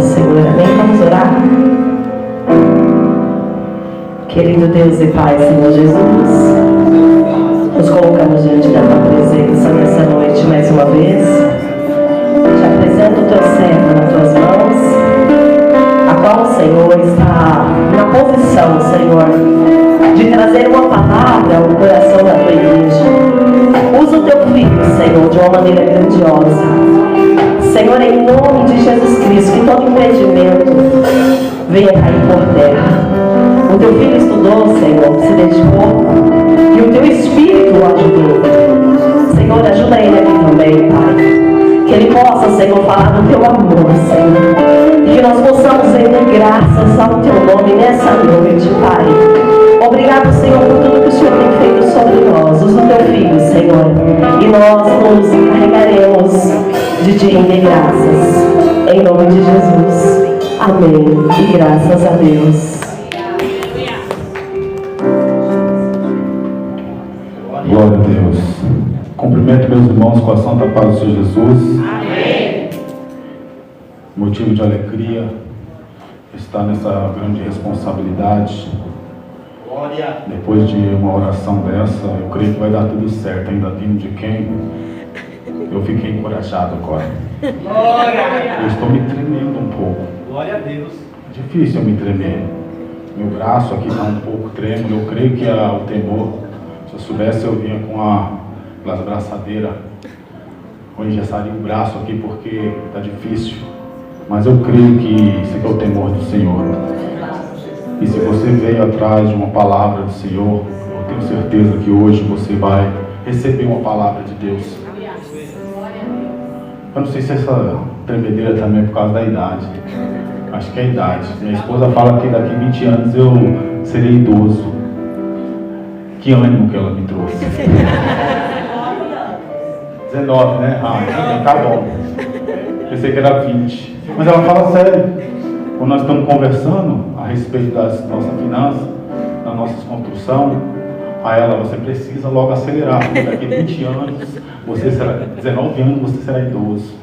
Senhor. Amém? Vamos orar? Querido Deus e Pai, Senhor Jesus, nos colocamos diante da Tua presença nessa noite mais uma vez. Te apresento o Teu servo nas Tuas mãos, a qual o Senhor está na posição, Senhor, de trazer uma palavra ao coração da Tua igreja. Usa o Teu Filho, Senhor, de uma maneira grandiosa. Senhor, em nome de Jesus Cristo, que todo impedimento venha cair por terra. O Teu Filho estudou, Senhor, se dedicou, e o Teu Espírito o ajudou. Senhor, ajuda ele aqui também, Pai. Que ele possa, Senhor, falar do Teu amor, Senhor. E que nós possamos render graças ao Teu nome nessa noite, Pai. Obrigado, Senhor, por tudo que o Senhor tem feito sobre nós. Usa o Teu Filho, Senhor. E nós nos encarregaremos de Te render graças. Em nome de Jesus. Amém. E graças a Deus. Glória a Deus. Cumprimento meus irmãos com a santa paz do Senhor Jesus. Amém. Motivo de alegria estar nessa grande responsabilidade. Glória. Depois de uma oração dessa, eu creio que vai dar tudo certo. Ainda vindo de quem? Eu fiquei encorajado agora. Glória. Eu estou me tremendo um pouco. Glória a Deus. Difícil eu me tremer. Meu braço aqui está um pouco trêmulo. Eu creio que o temor, se eu soubesse, eu vinha com as braçadeiras, ou engessaria o braço aqui porque está difícil. Mas eu creio que isso aqui é o temor do Senhor. E se você veio atrás de uma palavra do Senhor, eu tenho certeza que hoje você vai receber uma palavra de Deus. Eu não sei se essa tremedeira também é por causa da idade. Acho que é a idade. Minha esposa fala que daqui 20 anos eu serei idoso. Que ânimo que ela me trouxe. 19, né? Ah, tá bom. Pensei que era 20. Mas ela fala sério. Quando nós estamos conversando a respeito das nossas finanças, da nossa construção, a ela, você precisa logo acelerar, porque daqui 20 anos, você será, 19 anos, você será idoso.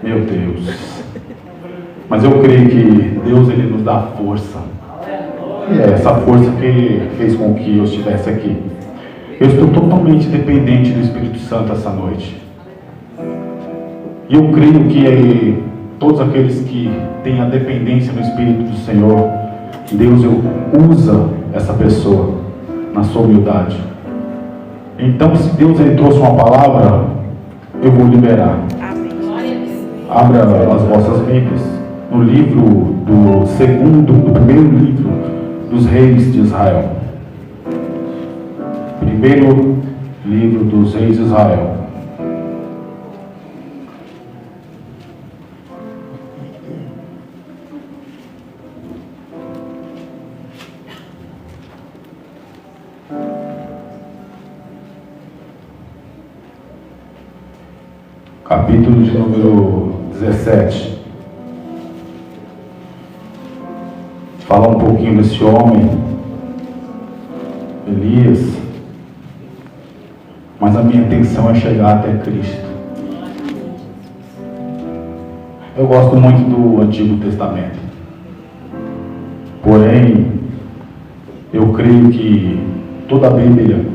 Meu Deus. Mas eu creio que Deus, Ele nos dá força. E é essa força que fez com que eu estivesse aqui. Eu estou totalmente dependente do Espírito Santo essa noite. E eu creio que todos aqueles que têm a dependência no Espírito do Senhor, Deus usa essa pessoa na sua humildade. Então, se Deus Ele trouxe uma palavra, eu vou liberar. Abra as vossas Bíblias no livro do primeiro livro dos reis de Israel. Primeiro livro dos reis de Israel. Capítulo de número 17. Falar um pouquinho desse homem, Elias, mas a minha intenção é chegar até Cristo. Eu gosto muito do Antigo Testamento, porém, eu creio que toda a Bíblia,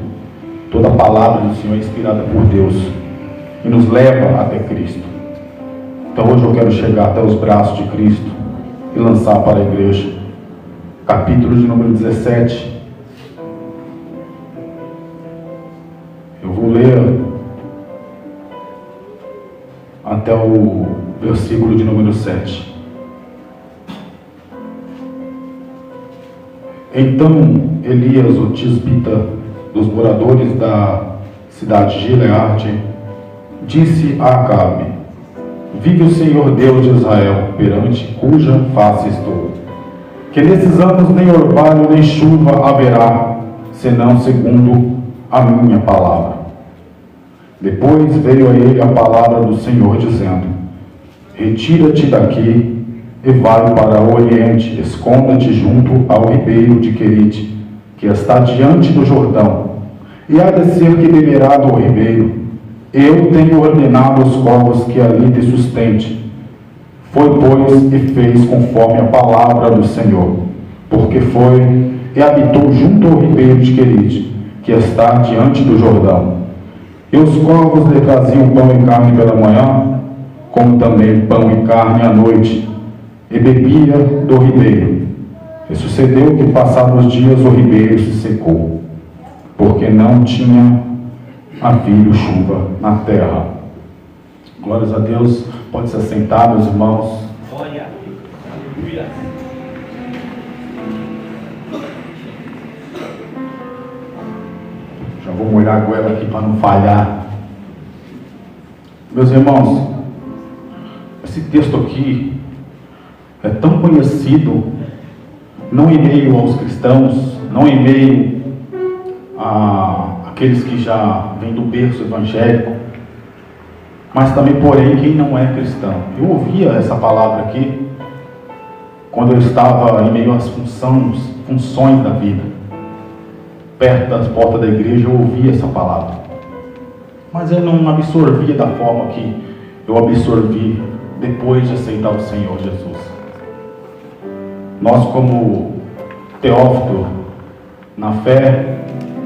toda a palavra do Senhor é inspirada por Deus e nos leva até Cristo. Então hoje eu quero chegar até os braços de Cristo e lançar para a igreja. Capítulo de número 17. Eu vou ler até o versículo de número 7. Então Elias, o tisbita, dos moradores da cidade de Gileade, disse a Acabe: vive o Senhor Deus de Israel, perante cuja face estou, que nesses anos nem orvalho nem chuva haverá, senão segundo a minha palavra. Depois veio a ele a palavra do Senhor, dizendo: retira-te daqui e vai para o oriente, esconda-te junto ao ribeiro de Querite, que está diante do Jordão, e há de ser que beberá do ribeiro. Eu tenho ordenado aos povos que ali te sustente. Foi, pois, e fez conforme a palavra do Senhor, porque foi e habitou junto ao ribeiro de Querite, que está diante do Jordão. E os corvos lhe traziam pão e carne pela manhã, como também pão e carne à noite, e bebia do ribeiro. E sucedeu que, passados os dias, o ribeiro se secou, porque não tinha havido chuva na terra. Glórias a Deus. Pode se assentar, meus irmãos. Glória. Aleluia. Já vou molhar a goela aqui para não falhar. Meus irmãos, esse texto aqui é tão conhecido, não em meio aos cristãos, não em meio àqueles que já vêm do berço evangélico, mas também, porém, quem não é cristão. Eu ouvia essa palavra aqui quando eu estava em meio às funções da vida. Perto das portas da igreja eu ouvia essa palavra. Mas eu não absorvia da forma que eu absorvi depois de aceitar o Senhor Jesus. Nós, como Teófilo, na fé,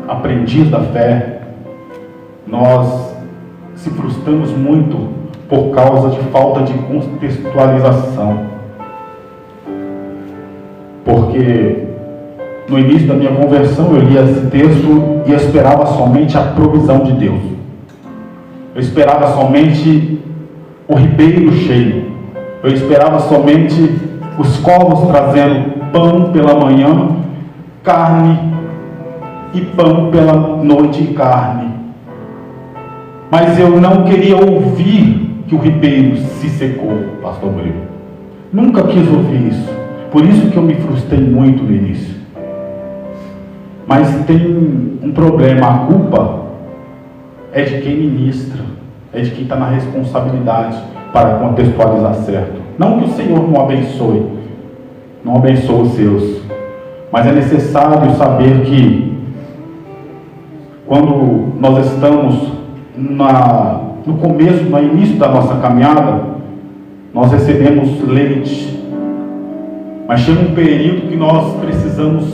aprendiz da fé, nós se frustramos muito por causa de falta de contextualização. Porque no início da minha conversão eu lia esse texto e eu esperava somente a provisão de Deus. Eu esperava somente o ribeiro cheio. Eu esperava somente os corvos trazendo pão pela manhã, carne, e pão pela noite e carne. Mas eu não queria ouvir que o ribeiro se secou, pastor Brito. Nunca quis ouvir isso. Por isso que eu me frustrei muito no início. Mas tem um problema. A culpa é de quem ministra, é de quem está na responsabilidade para contextualizar certo. Não que o Senhor não abençoe os seus, mas é necessário saber que quando nós estamos no começo, no início da nossa caminhada, nós recebemos leite, mas chega um período que nós precisamos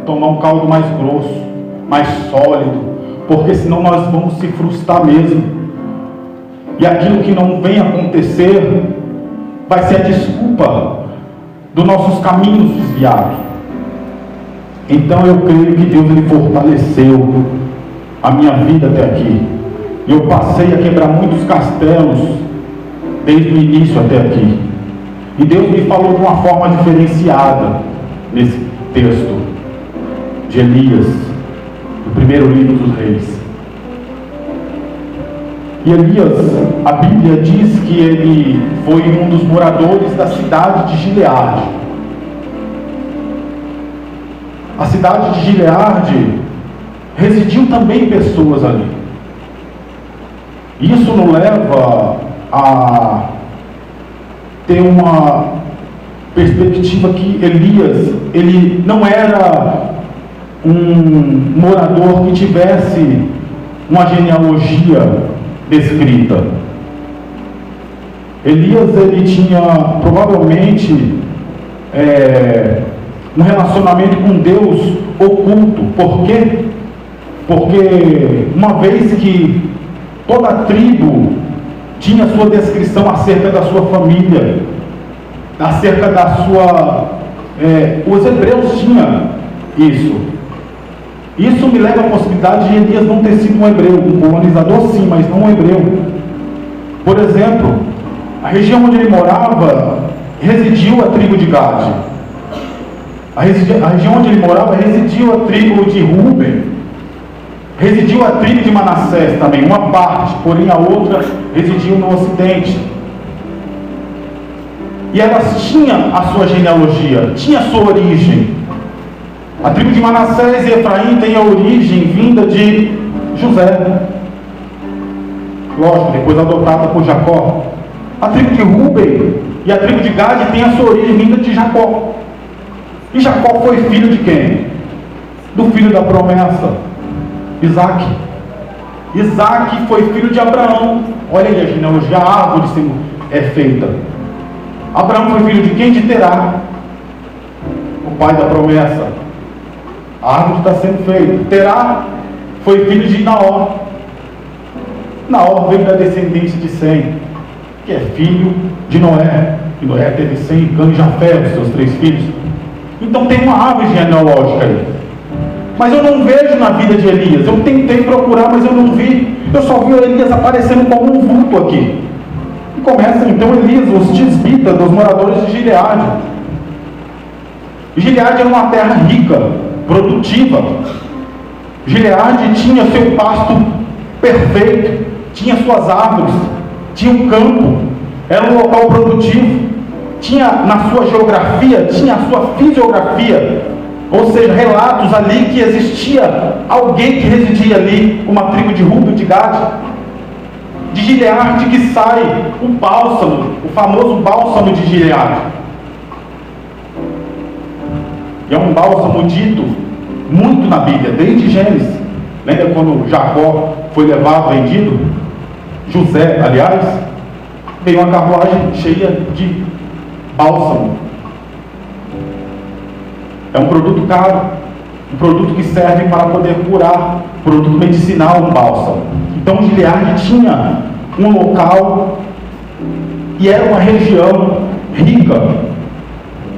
tomar um caldo mais grosso, mais sólido, porque senão nós vamos se frustrar mesmo, e aquilo que não vem acontecer vai ser a desculpa dos nossos caminhos desviados. Então eu creio que Deus ele fortaleceu a minha vida até aqui. Eu passei a quebrar muitos castelos desde o início até aqui. E Deus me falou de uma forma diferenciada nesse texto de Elias, do primeiro livro dos Reis. E Elias, a Bíblia diz que ele foi um dos moradores da cidade de Gileade. A cidade de Gileade residiam também pessoas ali. Isso nos leva a ter uma perspectiva que Elias, ele não era um morador que tivesse uma genealogia descrita. Elias, ele tinha provavelmente um relacionamento com Deus oculto. Por quê? Porque uma vez que toda a tribo tinha sua descrição acerca da sua família, acerca da sua... os hebreus tinham isso. Isso me leva à possibilidade de Elias não ter sido um hebreu, um colonizador sim, mas não um hebreu. Por exemplo, a região onde ele morava residiu a tribo de Gade. A região onde ele morava residiu a tribo de Ruben. Residiu a tribo de Manassés também, uma parte, porém a outra residiu no ocidente. E elas tinham a sua genealogia, tinha a sua origem. A tribo de Manassés e Efraim tem a origem vinda de José. Lógico, depois adotada por Jacó. A tribo de Ruben e a tribo de Gade tem a sua origem vinda de Jacó. E Jacó foi filho de quem? Do filho da promessa, Isaac. Isaac foi filho de Abraão. Olha aí a genealogia, a árvore é feita. Abraão foi filho de quem? De Terá, o pai da promessa. A árvore está sendo feita. Terá foi filho de Naor. Naor veio da descendência de Sem, que é filho de Noé. E Noé teve Sem, Cã e Jafé, os seus 3 filhos. Então tem uma árvore genealógica aí. Mas eu não vejo na vida de Elias. Eu tentei procurar, mas eu não vi. Eu só vi Elias aparecendo como um vulto aqui. E começa então Elias, os tisbitas, os moradores de Gileade. Gileade era uma terra rica, produtiva. Gileade tinha seu pasto perfeito, tinha suas árvores, tinha um campo, era um local produtivo, tinha na sua geografia, tinha a sua fisiografia, ou seja, relatos ali que existia alguém que residia ali, uma tribo de Ruben e de Gade. De Gileade que sai o bálsamo, o famoso bálsamo de Gileade. E é um bálsamo dito muito na Bíblia, desde Gênesis. Lembra quando Jacó foi levado, vendido? José, aliás, tem uma carruagem cheia de bálsamo. É um produto caro, um produto que serve para poder curar, produto medicinal, um bálsamo. Então Gileade tinha um local e era uma região rica.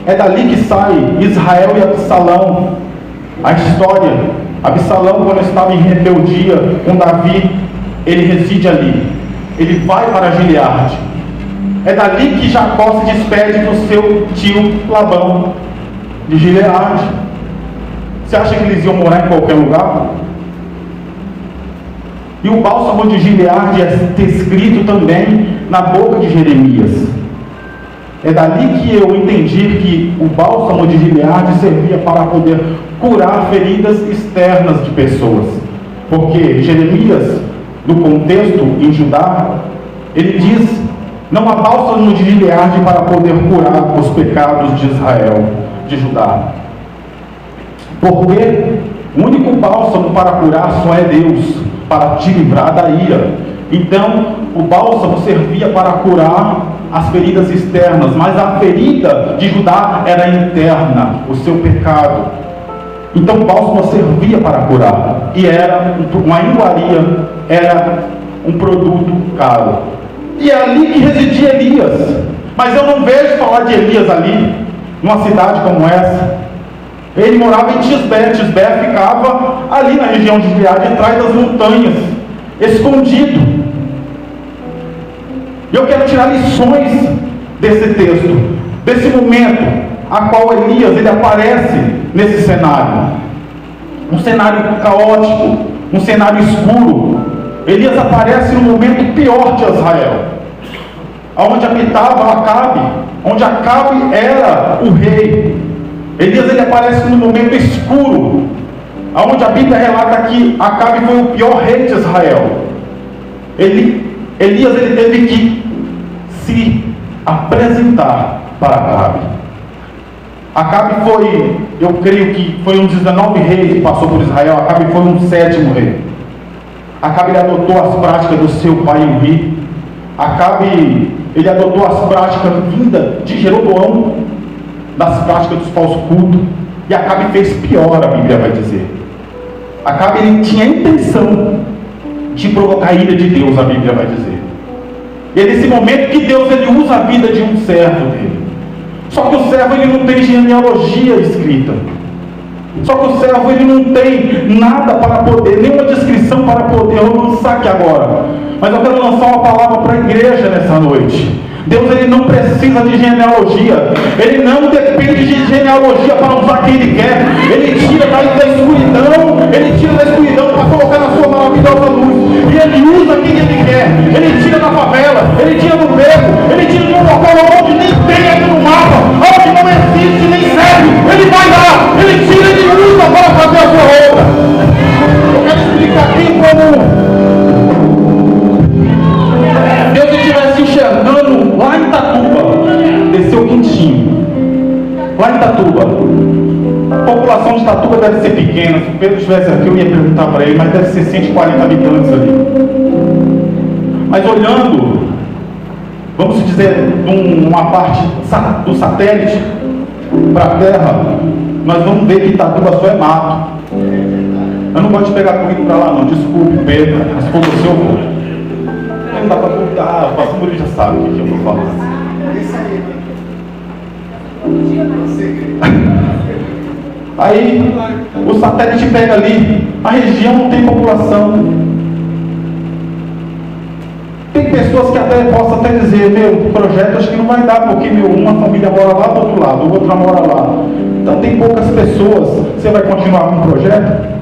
É dali que sai Israel e Absalão. A história, Absalão, quando estava em rebeldia com Davi, ele reside ali. Ele vai para Gileade. É dali que Jacó se despede do seu tio Labão, de Gileade. Você acha que eles iam morar em qualquer lugar? E o bálsamo de Gileade é descrito também na boca de Jeremias. É dali que eu entendi que o bálsamo de Gileade servia para poder curar feridas externas de pessoas. Porque Jeremias, no contexto em Judá, ele diz: não há bálsamo de Gileade para poder curar os pecados de Israel, de Judá. Porque o único bálsamo para curar só é Deus, para te livrar da ira. Então, o bálsamo servia para curar as feridas externas, mas a ferida de Judá era interna, o seu pecado. Então, o bálsamo servia para curar, e era uma iguaria, era um produto caro. E é ali que residia Elias. Mas eu não vejo falar de Elias ali, numa cidade como essa. Ele morava em Tisbé. Tisbé ficava ali na região de Gileade, atrás das montanhas, escondido. E eu quero tirar lições desse texto, desse momento a qual Elias ele aparece nesse cenário. Um cenário caótico, um cenário escuro. Elias aparece no momento pior de Israel, onde habitava Acabe, onde Acabe era o rei. Elias ele aparece no momento escuro, onde a Bíblia relata que Acabe foi o pior rei de Israel. Elias ele teve que se apresentar para Acabe. Acabe foi, eu creio que foi um dos 19 reis que passou por Israel. Acabe foi um 7º rei. Acabe ele adotou as práticas do seu pai Uri. Acabe ele adotou as práticas vindas de Jeroboão, das práticas dos falsos cultos. E Acabe fez pior, a Bíblia vai dizer. Acabe ele tinha a intenção de provocar a ira de Deus, a Bíblia vai dizer. E é nesse momento que Deus ele usa a vida de um servo dele. Só que o servo ele não tem genealogia escrita. Só que o servo ele não tem nada para poder, nenhuma descrição para poder lançar aqui agora. Mas eu quero lançar uma palavra para a igreja nessa noite. Deus ele não precisa de genealogia. Ele não depende de genealogia para usar quem ele quer. Ele tira da escuridão. Ele tira da escuridão para colocar na sua maravilhosa luz. E ele usa quem ele quer. Ele tira da favela. Ele tira do beco. Ele tira de um local onde nem tem aqui no mapa, onde não existe nem serve. Ele vai lá. Ele tira e ele usa para fazer a sua obra. Eu quero explicar aqui como Deus estivesse enxergando lá em Itatuba, desceu quentinho, lá em Itatuba. A população de Itatuba deve ser pequena. Se o Pedro estivesse aqui, eu ia perguntar para ele, mas deve ser 140 habitantes ali. Mas olhando vamos dizer, uma parte do satélite para a Terra, nós vamos ver que Itatuba só é mato. Eu não gosto de pegar comigo para lá não, desculpe Pedro, mas se for você eu vou. Não dá para voltar, o pastor Murilo já sabe o que eu vou falar. Aí o satélite pega ali, a região não tem população. Tem pessoas que até possam até dizer, meu projeto acho que não vai dar, porque uma família mora lá do outro lado, outra mora lá. Então tem poucas pessoas, você vai continuar com o projeto?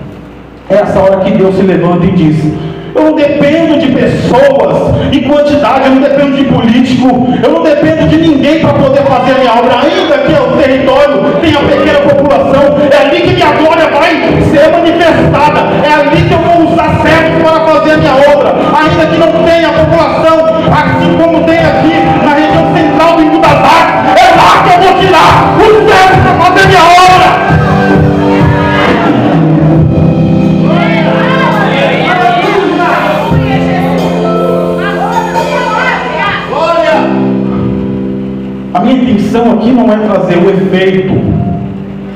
É essa hora que Deus se levanta e diz: eu não dependo de pessoas em quantidade, eu não dependo de político, eu não dependo de ninguém para poder fazer a minha obra, ainda que o território tenha pequena população, é ali que minha glória vai ser manifestada, é ali que eu vou usar servos para fazer a minha obra, ainda que não tenha população, assim como tem aqui na região central do Rio das Artes, é lá que eu vou tirar os servos para fazer a minha obra. A minha intenção aqui não é trazer o efeito,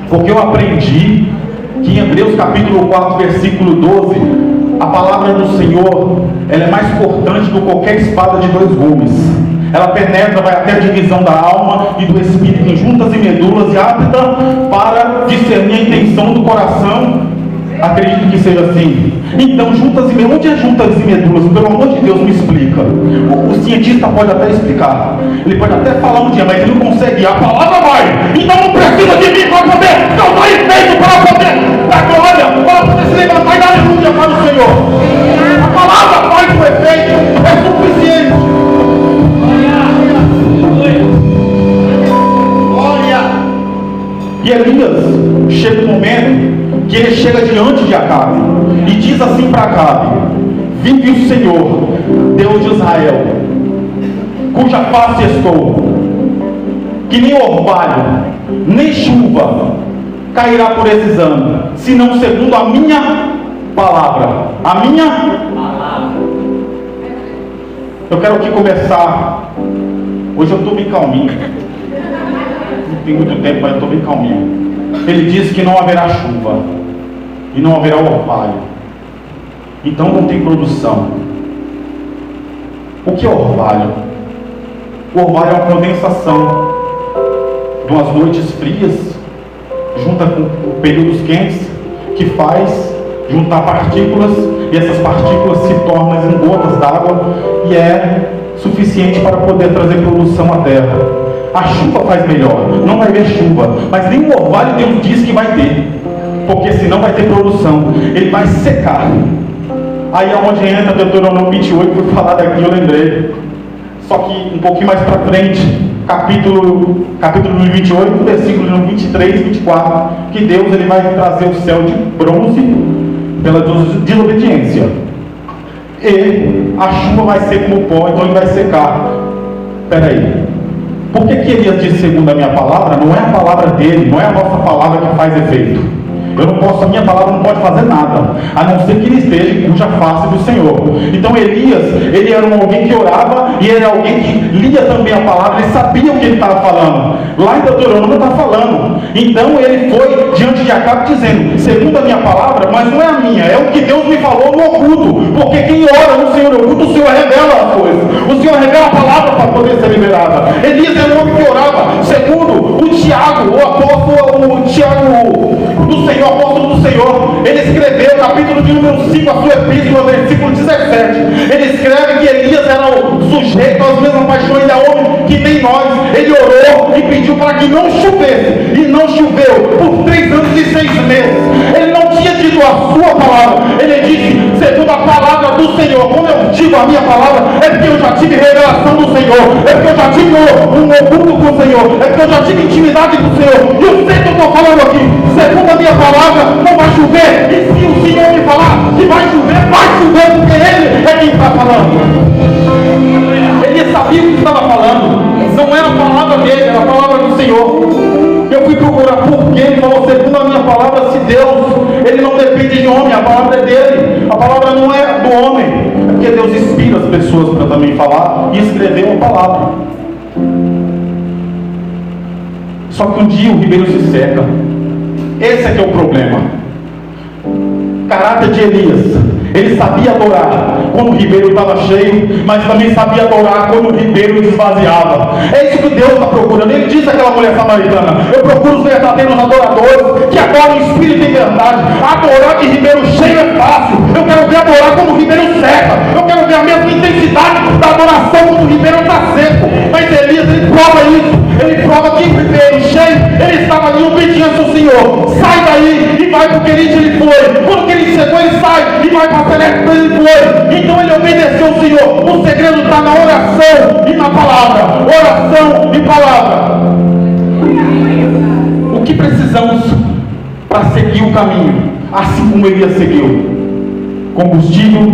porque eu aprendi que em Hebreus capítulo 4, versículo 12, a palavra do Senhor, ela é mais cortante do que qualquer espada de 2 gumes. Ela penetra, vai até a divisão da alma e do espírito, em juntas e medulas, e apta para discernir a intenção do coração. Acredito que seja assim. Então, juntas e medulas, onde é juntas e medulas? Pelo amor de Deus, me explica. O cientista pode até explicar, ele pode até falar um dia, mas ele não consegue. A palavra vai. Então não precisa de mim para poder causar efeito, para poder dar glória, para poder se levantar e dar aleluia para o Senhor. A palavra faz o efeito, é suficiente. E Elias chega um momento que ele chega diante de Acabe e diz assim para Acabe: vive o Senhor, Deus de Israel, cuja face estou, que nem orvalho, nem chuva cairá por esses anos, senão segundo a minha palavra. A minha palavra. Eu quero aqui começar. Hoje eu estou bem calminho. Não tem muito tempo, mas eu estou bem calminho. Ele diz que não haverá chuva e não haverá orvalho, então não tem produção. O que é orvalho? O orvalho é uma condensação de umas noites frias junta com períodos quentes, que faz juntar partículas, e essas partículas se tornam em gotas d'água e é suficiente para poder trazer produção à terra. A chuva faz melhor, não vai haver chuva, mas nem o orvalho Deus diz que vai ter, porque senão vai ter produção, ele vai secar. Aí é onde entra Deuteronômio 28, foi falado aqui, eu lembrei. Só que um pouquinho mais para frente, capítulo 28, versículo 23 e 24, que Deus ele vai trazer o céu de bronze pela desobediência, e a chuva vai ser como pó, então ele vai secar. Peraí, por que Elias disse segundo a minha palavra? Não é a palavra dele, não é a nossa palavra que faz efeito. Eu não posso, a minha palavra não pode fazer nada, a não ser que ele esteja em cuja face do Senhor. Então Elias, ele era alguém que orava, e ele era alguém que lia também a palavra, ele sabia o que ele estava falando. Lá em Deuteronômio está falando. Então ele foi diante de Acabe dizendo, segundo a minha palavra, mas não é a minha, é o que Deus me falou no oculto, porque quem ora no Senhor oculto, o Senhor revela as coisas, o Senhor revela a palavra para poder ser liberada. Elias era um homem que orava, segundo o Tiago, o apóstolo, o Tiago do Senhor, apóstolo do Senhor, ele escreveu, capítulo de número 5, a sua epístola, versículo 17, ele escreve que Elias era o sujeito às mesmas paixões, ele é homem que nem nós, ele orou e pediu para que não chovesse, e não choveu por 3 anos e 6 meses, ele não tinha dito a sua palavra, ele disse, segundo a palavra do Senhor. Quando eu digo a minha palavra, é porque eu já tive revelação do Senhor, é porque eu já tive um oculto com o Senhor, é porque eu já tive intimidade com o Senhor, e eu sei que eu estou falando aqui, segundo a minha palavra, não vai chover, e se o Senhor me falar que vai chover, porque Ele é quem está falando. Ele sabia o que estava falando, não era a palavra dele, era a palavra do Senhor. Eu fui procurar porque ele falou, segundo a minha palavra, se Deus, ele não depende de homem, a palavra é dele, a palavra não é do homem, é porque Deus inspira as pessoas para também falar e escrever uma palavra. Só que um dia o ribeiro se seca. Esse é que é o problema. Caráter de Elias. Ele sabia adorar quando o ribeiro estava cheio, mas também sabia adorar quando o ribeiro desvaziava. É isso que Deus está procurando. Ele disse àquela mulher samaritana: eu procuro os verdadeiros adoradores que adoram em espírito e verdade. Adorar de ribeiro cheio é fácil. Eu quero ver adorar quando o ribeiro seca. Eu quero ver a mesma intensidade da adoração quando o ribeiro está seco. Mas Elias, ele prova isso. Ele prova que o ribeiro cheio, ele estava ali em obediência ao Senhor. Sai daí e vai para o Querite, ele foi. Quando o Querite chegou, ele sai e vai para a Celeste, ele foi. Então ele obedeceu ao Senhor. O segredo está na oração e na palavra. Oração e palavra. O que precisamos para seguir o caminho, assim como Elias seguiu? Combustível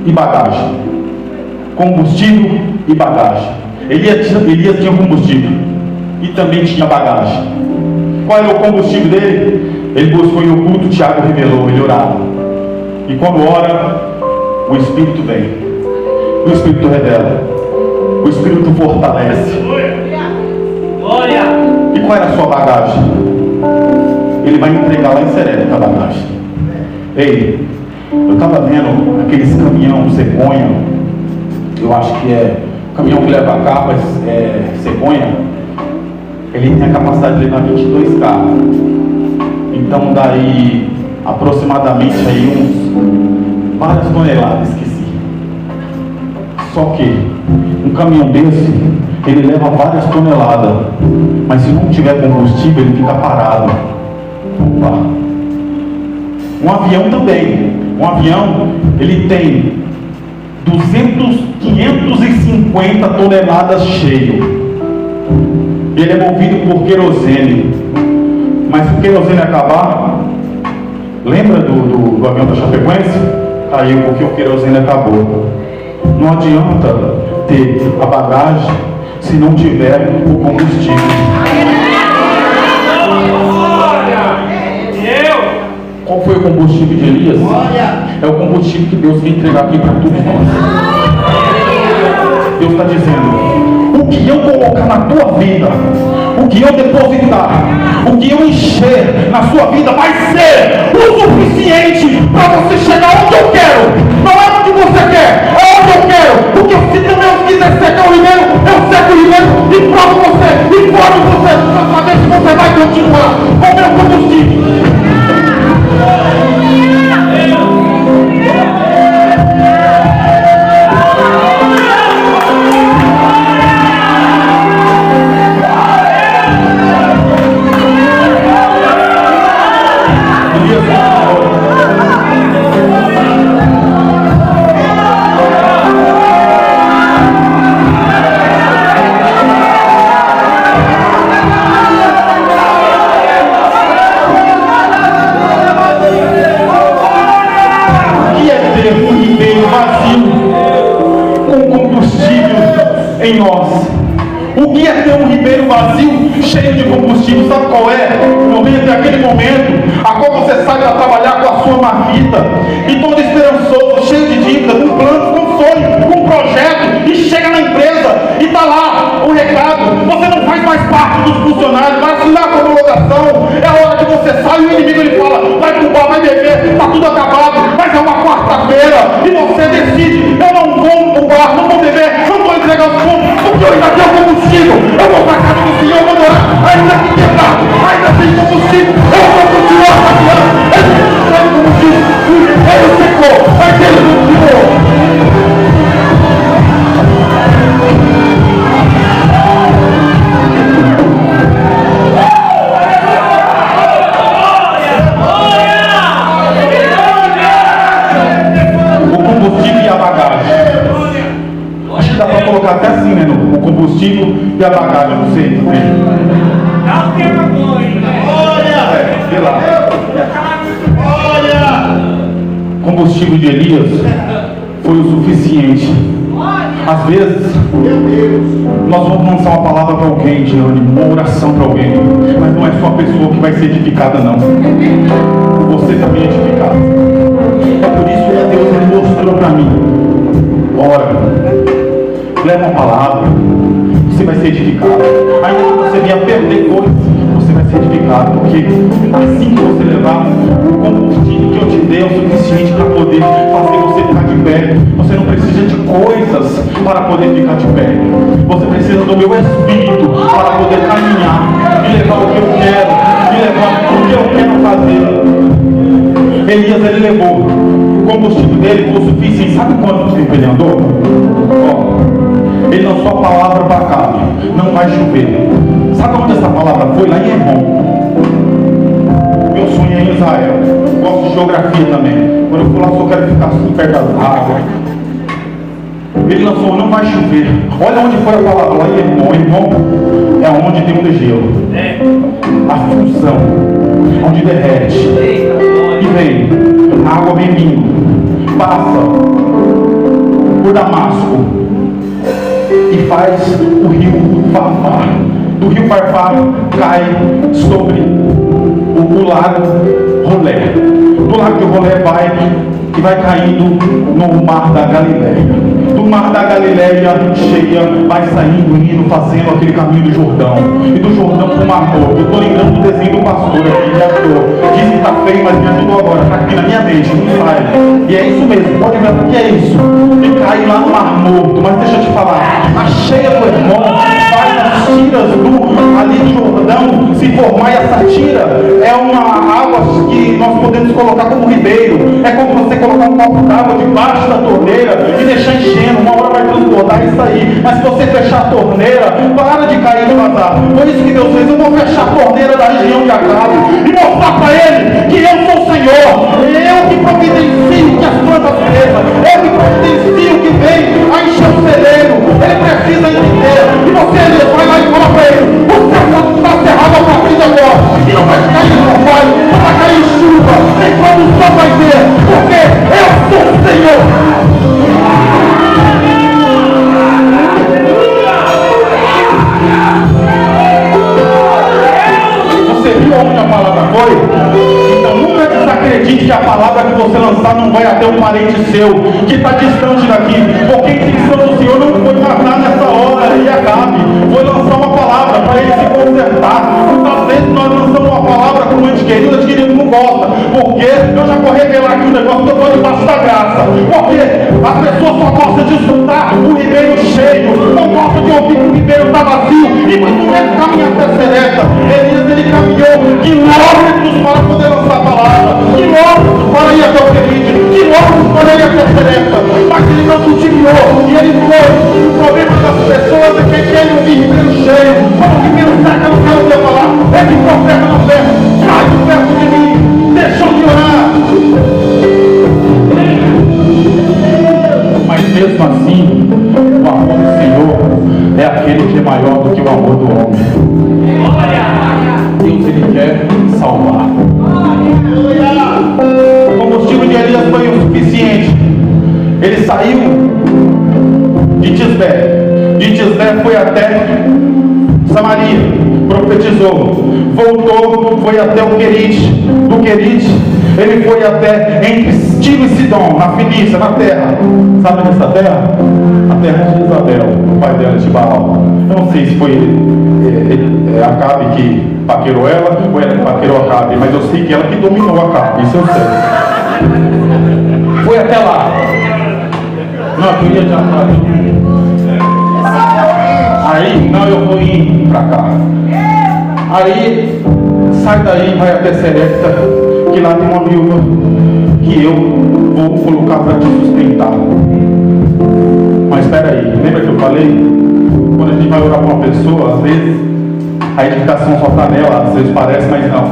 e bagagem. Combustível e bagagem. Elias tinha combustível e também tinha bagagem. Qual era o combustível dele? Ele buscou em oculto, Tiago revelou, ele orava. E quando ora, o Espírito vem, o Espírito revela, o Espírito fortalece. Glória! E qual era a sua bagagem? Ele vai entregar lá em Sereta a bagagem. Ei, eu estava vendo aqueles caminhão cegonha, eu acho que é caminhão que leva capas, cegonha. Ele tem a capacidade de levar 22 carros. Então daí aproximadamente aí várias toneladas, esqueci. Só que um caminhão desse, ele leva várias toneladas, mas se não tiver combustível, ele fica parado. Opa. Um avião também. Um avião, ele tem 550 toneladas cheio. Ele é movido por querosene. Mas se o querosene acabar, lembra do avião da Chapecoense? Caiu porque o querosene acabou. Não adianta ter a bagagem se não tiver o combustível. Qual foi o combustível de Elias? É o combustível que Deus vem entregar aqui para todos nós. Deus está dizendo: o que eu colocar na tua vida, o que eu depositar, o que eu encher na sua vida vai ser o suficiente para você chegar onde eu quero. Não é onde você quer, é onde eu quero. Porque se Deus quiser secar o ribeiro, eu seco o ribeiro e provo você, e formo você, para saber se você vai continuar com o meu combustível. Em nós. O que é ter um ribeiro vazio, cheio de combustível? Sabe qual é? O momento é aquele momento a qual você sai para trabalhar com a sua marmita e todo esperançoso, cheio de dívida, com planos, com sonho, com projeto, e chega na empresa e está lá o recado. Você não faz mais parte dos funcionários, vai assinar a homologação. É a hora que você sai e o inimigo ele fala: vai pro bar, vai beber, está tudo acabado. Mas é uma quarta-feira e você decide: eu não vou pro bar, não vou beber, não vou entregar os pontos, porque eu ainda tenho combustível. Eu vou para casa do Senhor, eu vou orar, ainda que quebrar, ainda sem combustível, eu vou continuar trabalhando. Ele tem combustível, ele secou, mas ele continuou. O combustível e a bagagem. Acho que dá para colocar até assim, né? O combustível e a bagagem, eu não sei. Sei lá. Combustível de Elias foi o suficiente. Às vezes, nós vamos lançar uma palavra para alguém de ânimo, uma oração para alguém, mas não é só a pessoa que vai ser edificada, não. Você também é edificado. É por isso que Deus ele mostrou para mim: ora, leva uma palavra, você vai ser edificado. Ainda que você venha perder coisas, ser edificado, porque assim que você levar o combustível que eu te dei é o suficiente para poder fazer você ficar de pé. Você não precisa de coisas para poder ficar de pé. Você precisa do meu Espírito para poder caminhar e levar o que eu quero, e levar o que eu quero fazer. Elias, ele levou o combustível dele, foi o suficiente. Sabe quanto tempo ele andou? Ele lançou a palavra para Acabe: não vai chover. Sabe onde essa palavra foi? Lá em Hermon. Meu sonho é em Israel. Gosto de geografia também. Quando eu for lá, só quero ficar assim perto das águas. Ele lançou: não vai chover. Olha onde foi a palavra, lá em Hermon. Hermon é onde tem um degelo, a fusão, onde derrete e vem, a água vem vindo, passa por Damasco e faz o rio Farfar. Do rio Farfar cai sobre o lago Rolé. Do lago de Rolé vai e vai caindo no mar da Galileia. Do mar da Galileia cheia, vai saindo, indo, fazendo aquele caminho do Jordão. E do Jordão para o Mar Morto. Eu estou lembrando do desenho do pastor aqui, me ajudou. Diz que está feio, mas me ajudou agora. Está aqui na minha mente, não sai. E é isso mesmo, pode ver o que é isso. E cai lá no Mar Morto. Mas deixa eu te falar, a cheia do irmão faz as tiras ali do Jordão se formar. E essa tira é uma água que nós podemos colocar como ribeiro. É como você colocar um copo d'água debaixo da torneira e deixar enchendo. Uma hora vai transbordar isso aí. Mas se você fechar a torneira, para de cair no vazar. Foi isso que Deus fez. Eu vou fechar a torneira da região de Acabe e mostrar para ele que eu sou o Senhor. Eu que providencio que as plantas cresçam. Eu que providencio que vem a encher o celeiro. Ele precisa entender. E você, Elias, vai lá e fala para ele: o céu está cerrado a partir de agora. E não vai cair orvalho, não vai cair chuva. Enquanto o sol vai ver. Porque eu sou o Senhor. Você viu onde a palavra foi? Então nunca desacredite que a palavra que você lançar não vai até um parente seu que está distante daqui. Porque a intenção do Senhor não foi matar nessa hora e Acabe. Foi lançar uma palavra para ele se consertar. Muitas vezes nós lançamos uma palavra com um ente querido não gosta. Porque eu já vou revelar aqui um negócio que eu estou debaixo da graça. Porque a pessoa só gosta de escutar o ribeiro cheio. Não gosta de ouvir que o ribeiro está vazio. E quando ele caminha até Sereta, ele caminhou quilômetros para poder lançar a palavra. Quilômetros para ir até o Querite. Quilômetros para ir até Sereta. Mas ele não continuou. E ele foi. O problema das pessoas é que querem ouvir ribeiro cheio. Como o ribeiro seca, não quer ouvir falar. É que profeta não serve. Sai de perto de mim. Deixou de orar. Mas mesmo assim, o amor do Senhor é aquele que é maior do que o amor do homem. Deus, ele quer salvar. O combustível de Elias foi o suficiente. Ele saiu de Tisbé. De Tisbé foi até Samaria, profetizou. Voltou, foi até o Querite. Do Querite, ele foi até entre Tiro e Sidom, na Fenícia, na terra. Sabe onde é essa terra? A terra de Isabel, o pai dela de Baal. Eu não sei se foi Acabe que paquerou ela ou ela que paquerou Acabe, mas eu sei que ela que dominou Acabe, isso eu sei. Foi até lá. Não, eu queria de Acabe. Aí, não, eu vou ir pra cá. Aí, sai daí, vai até Serepta, que lá tem uma viúva que eu vou colocar para te sustentar. Mas espera aí, lembra que eu falei? Quando a gente vai orar para uma pessoa, às vezes a edificação só está nela, às vezes parece, mas não.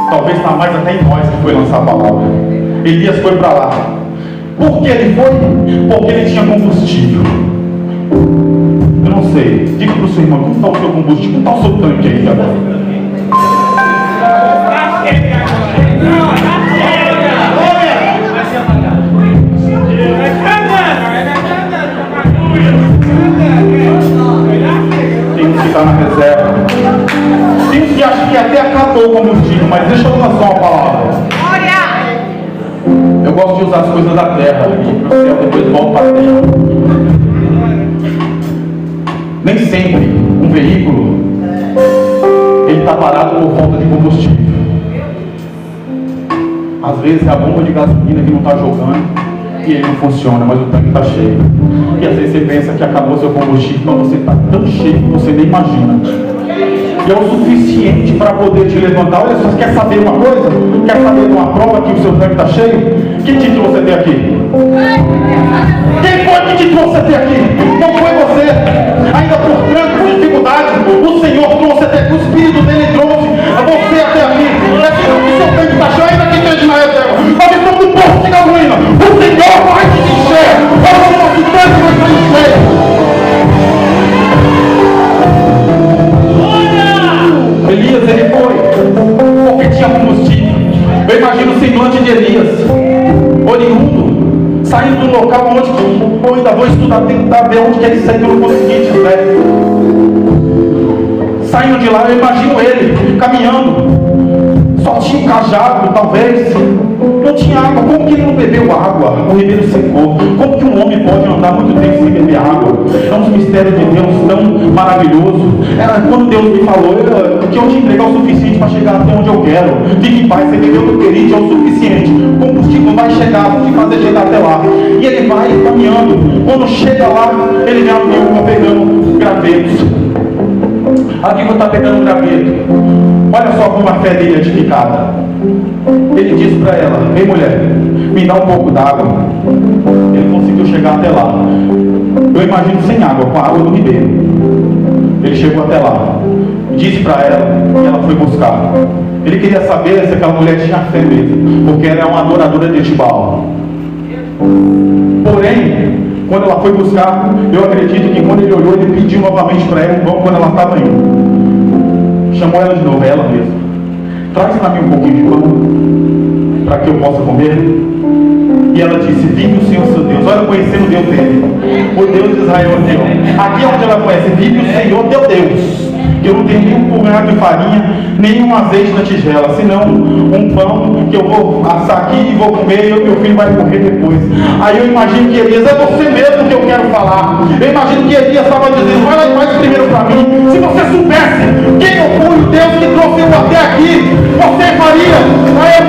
Talvez está mais até em nós que foi lançar a palavra. Elias foi para lá. Por que ele foi? Porque ele tinha combustível. Eu não sei. Diga para o seu irmão, como está o seu combustível? Como está o seu tanque aí agora? Tem uns que está na reserva. Tem uns que acham que até acabou o combustível, mas deixa eu lançar uma palavra. Eu gosto de usar as coisas da terra e para o céu, depois volto para a terra. Nem sempre um veículo ele está parado por falta de combustível. Às vezes é a bomba de gasolina que não está jogando e ele não funciona, mas o tanque está cheio. E às vezes você pensa que acabou seu combustível, mas você está tão cheio que você nem imagina. E é o suficiente para poder te levantar. Olha só, você quer saber uma coisa? Quer saber de uma prova que o seu tanque está cheio? Que título você tem aqui? Quem foi que te trouxe até aqui? Não foi você. Ainda por trancos e dificuldades, o Senhor trouxe até aqui, o Espírito dele trouxe você até aqui. É assim que o seu tanque está cheio, ainda que esteja na reserva. Mas estamos no posto de gasolina. O Senhor vai te encher. O nosso tanque vai estar cheio. Elias, ele foi porque tinha combustível. Eu imagino o semblante de Elias, oriundo, saindo do local onde eu ainda vou estudar, tentar ver onde que ele saiu pelo seguinte, né? Saindo de lá, eu imagino ele caminhando. Só tinha um cajado, talvez. Não tinha água. Como que ele não bebeu água? O ribeiro secou. Como que um homem pode andar muito tempo sem beber água? É um mistério de Deus tão maravilhoso. Quando Deus me falou que eu te entregar o suficiente para chegar até onde eu quero. Fique em paz, você bebeu do querido, é o suficiente. O combustível vai chegar, vou te fazer chegar até lá. E ele vai caminhando. Quando chega lá, ele vê a viúva pegando gravetos. A viúva está pegando graveto. Olha só como a fé dele é edificada. Ele disse para ela: ei mulher, me dá um pouco d'água. Ele conseguiu chegar até lá. Eu imagino sem água, com a água do ribeiro. Ele chegou até lá, disse para ela e ela foi buscar. Ele queria saber se aquela mulher tinha fé mesmo, porque ela é uma adoradora de Etibal. Porém, quando ela foi buscar, eu acredito que quando ele olhou, ele pediu novamente para ela um pão quando ela estava indo. Chamou ela de novo, ela mesma. Traz para mim um pouquinho de pão, para que eu possa comer. E ela disse: vive o Senhor seu Deus. Olha, conhecendo o Deus dele. O Deus de Israel é Deus. Aqui é onde ela conhece: vive o Senhor teu Deus. Eu não tenho nenhum punhado de farinha, nenhum azeite na tigela, senão um pão que eu vou assar aqui e vou comer, e o meu filho vai morrer depois. Aí eu imagino que Elias, é você mesmo que eu quero falar. Eu imagino que Elias estava dizendo: vai lá e faz primeiro para mim. Se você soubesse quem eu fui, o Deus que trouxe eu até aqui, você faria. Aí eu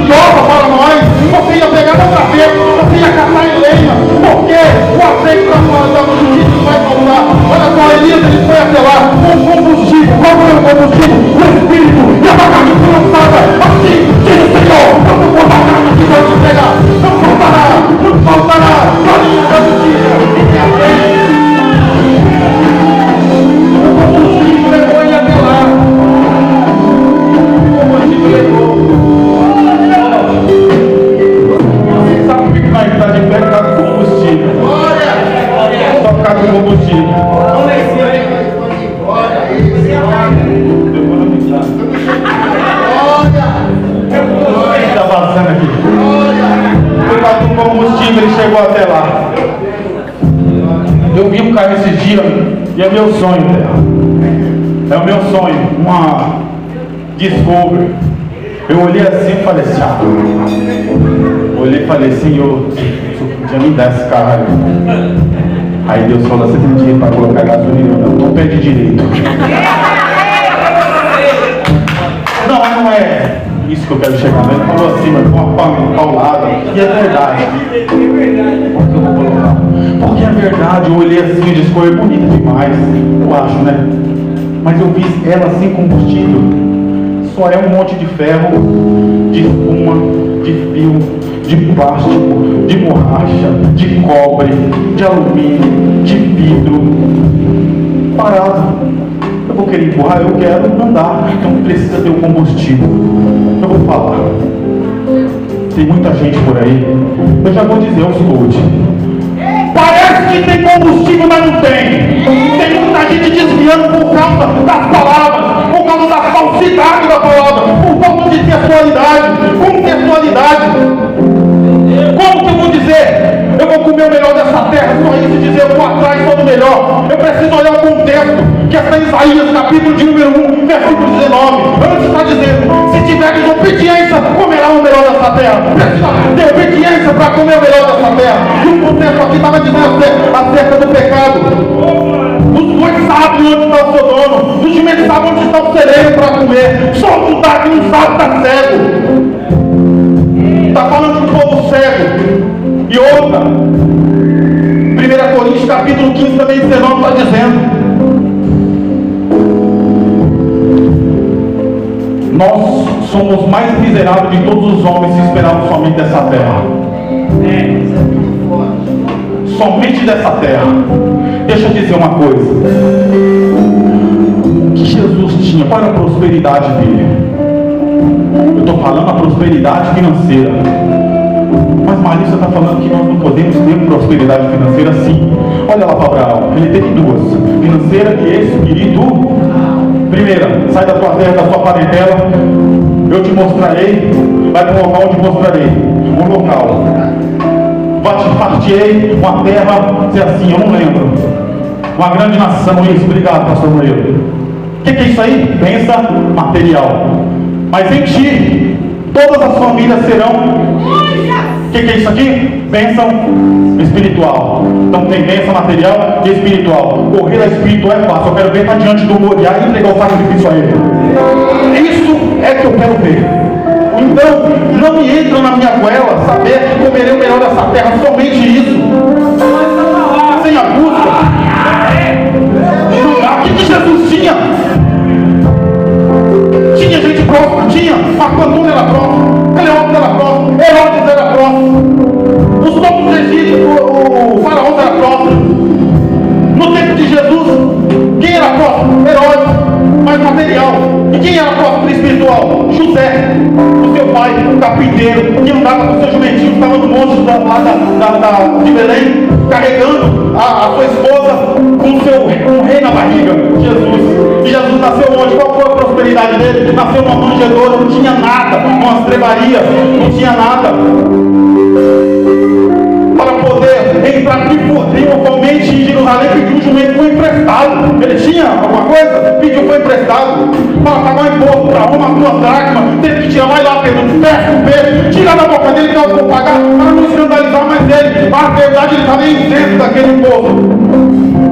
joga para nós. Você ia pegar no graveto, você ia caçar em lenha, porque o azeite para fora da justiça vai faltar. Olha só, Elias, ele foi até lá com combustível. Qual foi o combustível? O Espírito. E a bagagem foi lançada assim, diz o Senhor: não for bagagem que vai te pegar, não faltará farinha da justiça. O combustível levou ele até lá. O combustível levou. Você sabe o que vai estar de pé por causa do combustível? Só por causa do combustível. Está vazando aqui. Por causa do combustível, ele chegou até lá. Eu vi um carro esse dia e é meu sonho, é o meu sonho, uma Discovery. Eu olhei assim e falei assim: olhei e falei: Senhor, você podia me dar esse carro. Aí Deus falou: você tem dinheiro para colocar gasolina? Não, então pede direito. Não é isso que eu quero chegar, mas ele falou assim, mas com uma paulada. E é verdade. Por que eu vou colocar? Porque é verdade. Eu olhei assim e disse: foi bonita demais. Eu acho, né? Mas eu vi ela sem combustível. Só é um monte de ferro, de espuma, de fio, de plástico, de borracha, de cobre, de alumínio, de vidro. Parado. Eu vou querer empurrar, eu quero andar, então precisa ter o combustível. Eu vou falar. Tem muita gente por aí. Eu já vou dizer aos coach. Parece que tem combustível, mas não tem. Tem muita gente desviando por causa das palavras, por causa da falsidade da palavra, por causa de textualidade. Como textualidade? Como que eu vou dizer? Eu vou comer o melhor dessa terra, só isso dizer, eu vou atrás só do melhor. Eu preciso olhar o contexto, que está em Isaías, capítulo de número 1, versículo 19. Antes está dizendo: se tiveres obediência, comerá o melhor dessa terra. Precisa ter obediência para comer o melhor dessa terra. E o contexto aqui estava dizendo acerca do pecado. Os dois sabem onde está o seu dono. Os jumentos 15, também 19 está dizendo. Nós somos mais miseráveis de todos os homens se esperarmos somente dessa terra. Somente dessa terra. Deixa eu dizer uma coisa. O que Jesus tinha? Qual era a prosperidade dele? Eu estou falando a prosperidade financeira. Mas Marisa está falando que nós não podemos ter prosperidade financeira sim. Olha lá para Abraão. Ele teve duas: financeira e espiritual. Primeira, sai da tua terra, da tua parentela, eu te mostrarei, vai para um local onde mostrarei, um local, partirei uma terra, se assim, eu não lembro, uma grande nação, isso, obrigado pastor Moreira. O que é isso aí? Bênção material, mas em ti, todas as famílias serão. O que é isso aqui? Bênção espiritual. Então tem bênção material e espiritual. Correr a espiritual é fácil. Eu quero ver estar diante do Moriá e entregar o sacrifício a ele. Isso é que eu quero ver. Então, não me entra na minha goela saber que comerei o melhor dessa terra. Somente isso. Sem a busca. O que Jesus tinha? Tinha gente próxima, tinha. Marco Antônio era próximo, Cleópatra era próximo, Herodes era próximo, os povos do Egito, o faraó era próximo. No tempo de Jesus, quem era próximo? Herodes, mais material. E quem era próximo do espiritual? José, o seu pai, o carpinteiro, que andava com seu jumentinho, estava no monte de Belém, carregando a sua esposa com um rei na barriga, Jesus. E Jesus nasceu onde? Qual foi a prosperidade dele? Nasceu numa manjedoura, não tinha nada, numa estrebaria, não tinha nada. Para poder entrar triunfalmente em Jerusalém, pediu um jumento, foi emprestado. Ele tinha alguma coisa? Pediu, foi emprestado. Para pagar um imposto para Roma, 2 dracmas, teve que tirar, vai lá, Pedro, desce o Pedro, tira da boca dele que eu vou pagar, para não escandalizar mais ele. Na verdade, ele estava isento daquele imposto.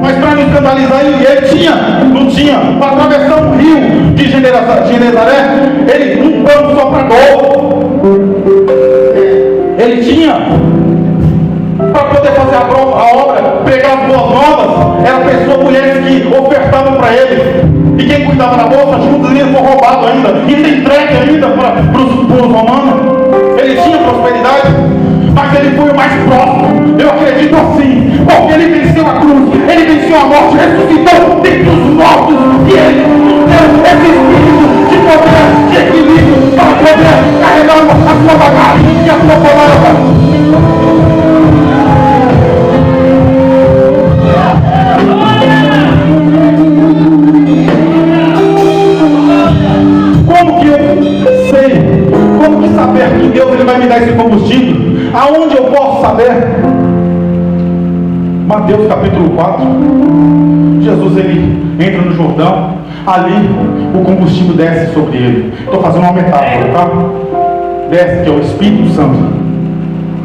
Mas para não escandalizar ele tinha, não tinha, para atravessar um rio de Genezaré, ele um pano só para gol. Ele tinha, para poder fazer a obra, pregar as boas novas, eram pessoas, mulheres que ofertavam para ele. E quem cuidava da bolsa, junto dele foi roubado ainda, e tem entregue ainda para os romanos. Ele tinha prosperidade, mas ele foi o mais próximo. Eu acredito assim, porque ele venceu a cruz, ele venceu a morte, ressuscitou dentre os mortos, e ele deu esse espírito de poder, de equilíbrio, para poder carregar a sua bagagem e a sua palavra. Como que eu sei? Como que saber que Deus ele vai me dar esse combustível? Aonde eu posso saber? Mateus capítulo 4. Jesus ele entra no Jordão. Ali o combustível desce sobre ele. Estou fazendo uma metáfora, tá? Desce, que é o Espírito Santo.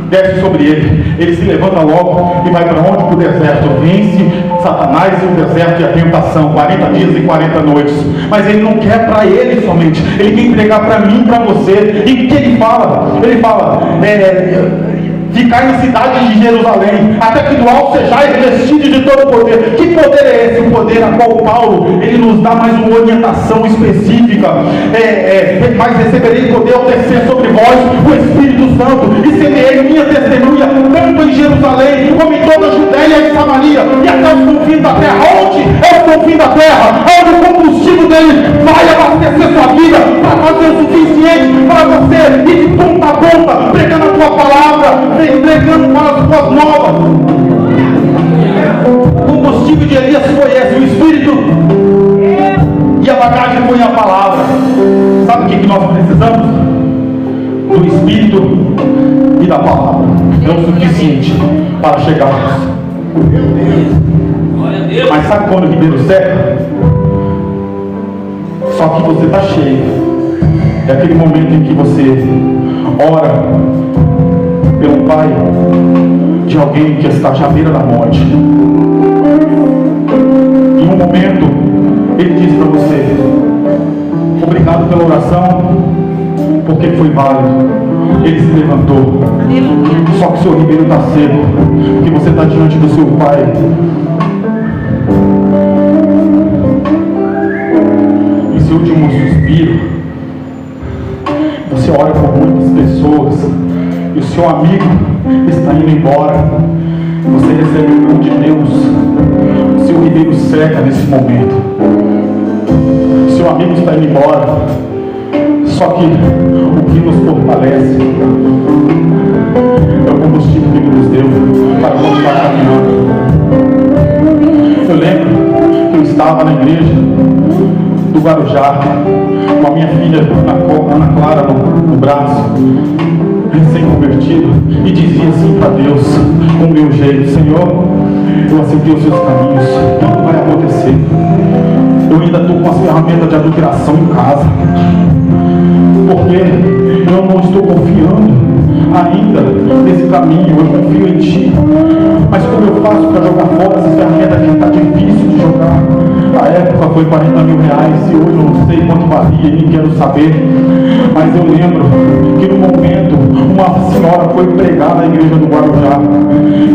Desce sobre ele. Ele se levanta logo e vai para onde? Para o deserto. Vence Satanás e o deserto e a tentação. 40 dias e 40 noites. Mas ele não quer para ele somente. Ele quer entregar para mim e para você. E o que ele fala? Ele fala, ficar na cidade de Jerusalém, até que do alto sejais revestidos de todo o poder. Que poder é esse? O poder a qual Paulo, ele nos dá mais uma orientação específica. Mas receberei poder ao descer sobre vós o Espírito Santo, e serei minha testemunha, tanto em Jerusalém, como em toda a Judéia e Samaria, e até os confins da terra. Onde é o confim da terra? Onde o combustível dele vai abastecer sua vida, para fazer o suficiente para você ir de ponta a ponta, pregando a tua palavra, entregando para as boas novas. O combustível de Elias foi esse, o Espírito, e a bagagem foi a palavra. Sabe o que nós precisamos? Do Espírito e da palavra. É o suficiente para chegarmos. Mas sabe quando o ribeiro seca? Só que você está cheio. É aquele momento em que você ora pelo pai de alguém que está à beira da morte. Em um momento ele diz para você: obrigado pela oração, porque foi válido. Ele se levantou. Só que o seu ribeiro está seco, porque você está diante do seu pai pessoas, e o seu amigo está indo embora, você recebe o dom de Deus, o seu ribeiro seca nesse momento. Seu amigo está indo embora, só que o que nos fortalece é o combustível que Ele nos deu para continuar caminhando. Eu lembro que eu estava na igreja do Guarujá com a minha filha Ana Clara no braço, recém-convertido, e dizia assim para Deus, com o meu jeito: Senhor, eu aceitei os seus caminhos, tudo vai acontecer. Eu ainda estou com as ferramentas de adulteração em casa, porque eu não estou confiando ainda nesse caminho. Eu confio em Ti, mas como eu faço para jogar fora essas ferramentas que está difícil de jogar? A época foi 40 mil reais e hoje eu não sei quanto valia e nem quero saber. Mas eu lembro que no momento uma senhora foi pregar na igreja do Guarujá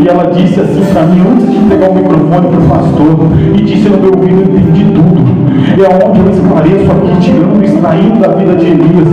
e ela disse assim para mim, antes de pegar o microfone para o pastor, e disse no meu ouvido: eu entendi tudo. É onde eu esclareço aqui, tirando, extraindo da vida de Elias.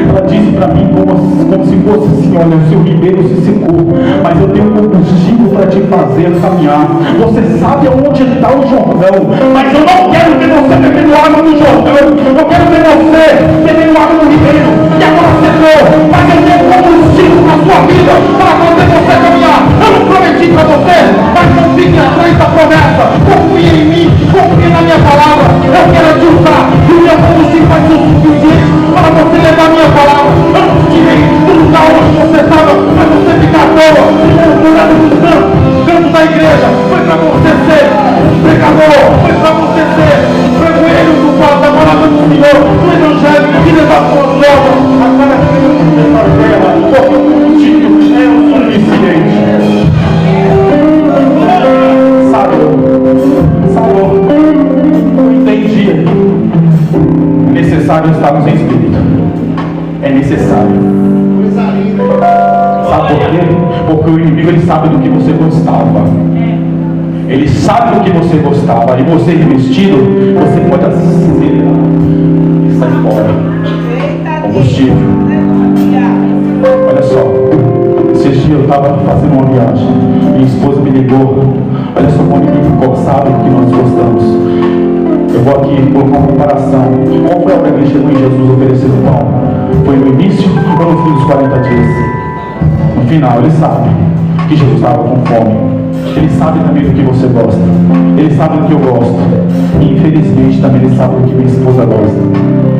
Ela disse para mim como se fosse assim: olha, o seu ribeiro se secou, mas eu tenho combustível para te fazer caminhar. Você sabe aonde está o Jordão, mas eu não quero ver você bebendo água no Jordão. Eu quero ver você bebendo água no ribeiro. E agora secou, mas eu tenho combustível na sua vida para fazer você caminhar. Eu não prometi para você, mas confie atrás da promessa. Confie em mim, confie na minha palavra. Eu quero te usar, e o meu combustível vai ser o suficiente para você levar a minha palavra. Eu não tirei do lugar onde você estava para você ficar à toa. O canto da igreja foi para você ser pregador, foi para você ser pregoeiro da palavra do Senhor, do Evangelho, que levar suas obras. Agora porque o combustível é o suficiente. Sarou. Eu entendi. É necessário estarmos em espírito. É necessário. Sabe por quê? Porque o inimigo, ele sabe do que você gostava. Ele sabe do que você gostava. E você revestido, você pode acelerar e sair fora. Combustível. Olha só. Esses dias eu estava fazendo uma viagem. Minha esposa me ligou. Olha só como ninguém sabe do que nós gostamos. Eu vou aqui colocar uma comparação. Qual foi a hora que ele chegou em Jesus oferecendo pão? Foi no início ou no fim dos 40 dias? No final, ele sabe que Jesus estava com fome. Ele sabe também do que você gosta. Ele sabe do que eu gosto. E infelizmente também ele sabe do que minha esposa gosta.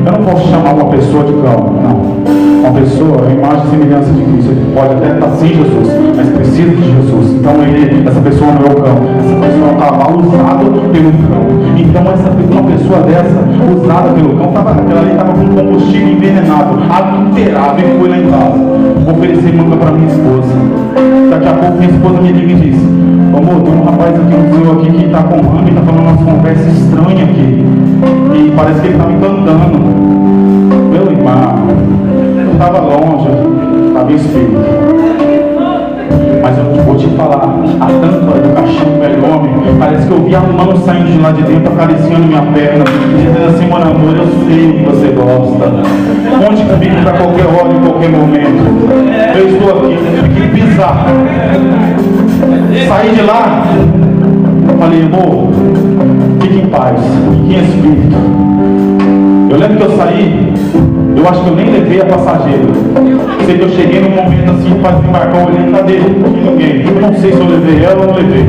Eu não posso chamar uma pessoa de cão, não. Uma pessoa, a imagem e semelhança de Cristo. Ele pode até estar sem Jesus, mas precisa de Jesus. Então essa pessoa não é o cão. Essa pessoa está mal usada pelo cão. Então uma pessoa dessa, usada pelo cão, aquela ali estava com combustível envenenado, adulterado, e foi lá em casa. Vou oferecer manga para minha esposa. Daqui a pouco minha esposa me liga e diz: amor, tem um rapaz aqui no seu aqui que está com ramo e está falando umas conversas estranhas aqui. E parece que ele está me encantando. Meu irmão, eu estava longe, estava em espírito. Mas eu vou te falar, a tampa do caixão do velho homem, parece que eu vi a mão saindo de lá de dentro, acariciando minha perna, dizendo assim: meu amor, eu sei o que você gosta. Conte comigo para qualquer hora, em qualquer momento. Eu estou aqui, que pisar. Saí de lá, falei: amor, fique em paz, fique em espírito. Eu lembro que eu saí, eu acho que eu nem levei a passageira. Sei que eu cheguei num momento assim, para desembarcar, olhando, cadê? Não tinha ninguém. Eu não sei se eu levei ela ou não levei.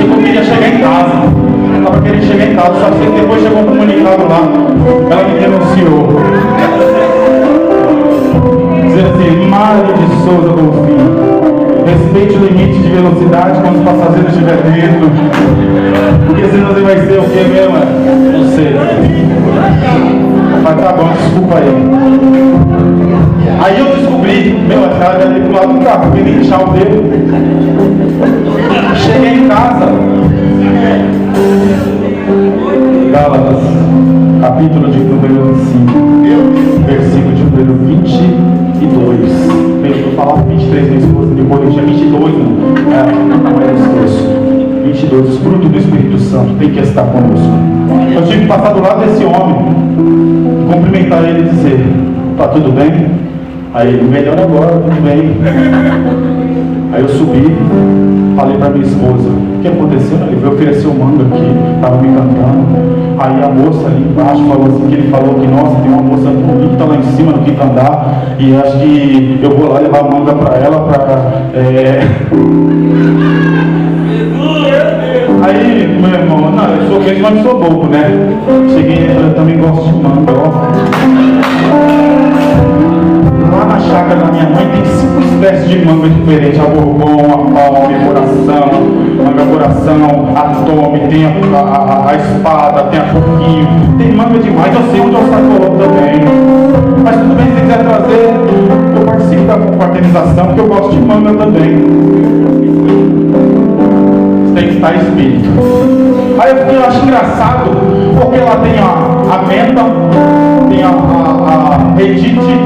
Eu queria chegar em casa. Eu estava querendo chegar em casa, só que depois chegou um comunicado lá. Ela me denunciou. Dizendo assim: Mário de Souza Bonfim, respeite o limite de velocidade quando os passageiros estiverem dentro. Porque senão você vai ser o que mesmo? Não sei. Mas tá bom, desculpa aí. Aí eu descobri, meu, a cara dele pro lado do carro, porque nem deixar o dedo. Cheguei em casa. Gálatas, capítulo de número 5, versículo de número 22. Eu vou falar 23, minha esposa me corrija, 22, não é o texto. 22, os frutos do Espírito Santo tem que estar conosco. Eu tive que passar do lado desse homem, cumprimentar ele e dizer: tá tudo bem? Aí ele, melhor agora, tudo bem. Aí eu subi, falei para minha esposa, o que aconteceu? Ele veio oferecer o manga aqui, estava me cantando. Aí a moça ali embaixo falou assim, que ele falou que, nossa, tem uma moça bonita lá em cima no quinto andar, e acho que eu vou lá levar manga para ela, Aí, meu irmão, não, eu sou crente, mas não sou bobo, né? Cheguei, eu também gosto de manga, ó. Lá na chácara da minha mãe tem 5 espécies de manga diferentes: a bourbon, a palme, a coração, manga coração, a tome, tem a espada, tem a pouquinho, tem manga demais. Eu sei onde eu saco também. Mas tudo bem, se quiser trazer, eu participo da confraternização, porque eu gosto de manga também. Tem que estar espírito. Aí eu acho engraçado, porque lá tem a menta, tem a redite,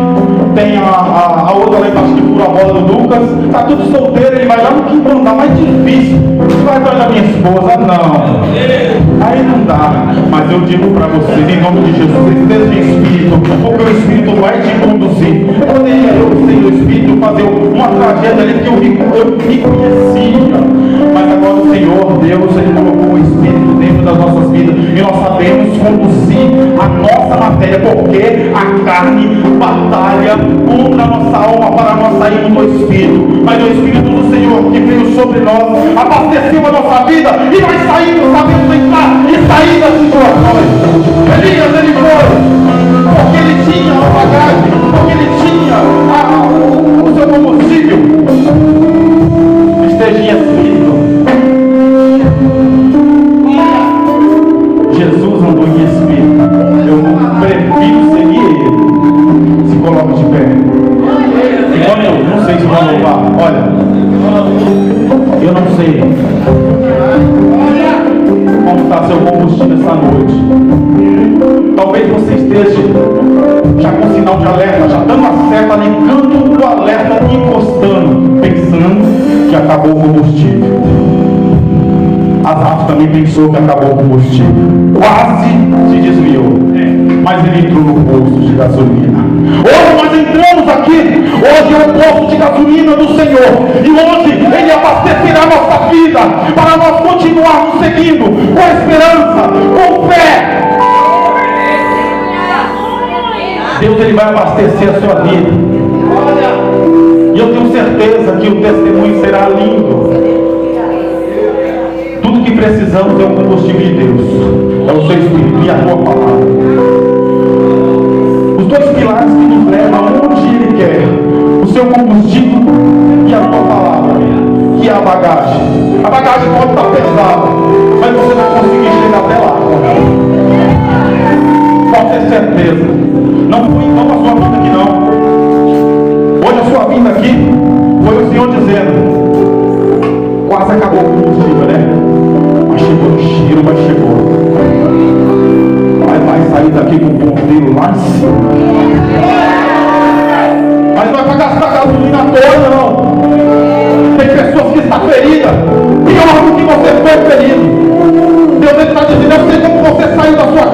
tem a outra lá embaixo que pula a bola do Lucas. Tá tudo solteiro, ele vai lá no quinto andar mais difícil. Você vai atrás da minha esposa? Não. Aí não dá. Mas eu digo para vocês, em nome de Jesus, esteja em espírito, porque o Espírito vai te conduzir. Poderia eu, sem o Espírito, fazer uma tragédia ali que eu me conhecia. Mas agora o Senhor, Deus, Ele colocou o Espírito dentro das nossas vidas e nós sabemos conduzir a nossa matéria, porque a carne batalha contra a nossa alma para nós sairmos do Espírito. Mas o Espírito do Senhor que veio sobre nós, abasteceu a nossa vida e nós saímos, sabemos entrar e sair das situações. Elias, ele foi, porque ele tinha a bagagem, porque ele tinha o seu combustível. Esteja em Espírito. Jesus andou em Espírito. Eu prefiro seguir Ele. Se coloca de pé. Igual eu, não sei se vou louvar. Olha, eu não sei como está seu combustível essa noite. Talvez você esteja já com sinal de alerta, já dando a seta, ligando o alerta e encostando, pensando que acabou o combustível. Asaf também pensou que acabou o combustível, quase se desviou, mas ele entrou no posto de gasolina. Hoje nós entramos aqui, hoje é o posto de gasolina do Senhor, e hoje Ele abastecerá a nossa vida, para nós continuarmos seguindo, com esperança, com fé. Deus, Ele vai abastecer a sua vida, e eu tenho certeza que o testemunho será lindo. Tudo que precisamos é o combustível de Deus, é o seu Espírito e a tua palavra. Os dois pilares que nos levam onde Ele quer: o seu combustível e a tua palavra, que é a bagagem. A bagagem pode estar pesada, mas você vai conseguir chegar até lá. Pode ter certeza. Não foi em vão a sua vida aqui, não. Hoje a sua vida aqui foi o Senhor dizendo: quase acabou o combustível, né? Mas chegou no cheiro, mas chegou. Mas vai sair daqui com o ponteiro lá em cima. Mas não é para gastar gasolina toda, não. Tem pessoas que estão feridas, pior do que você foi ferido. Deus está dizendo: eu sei como você saiu da sua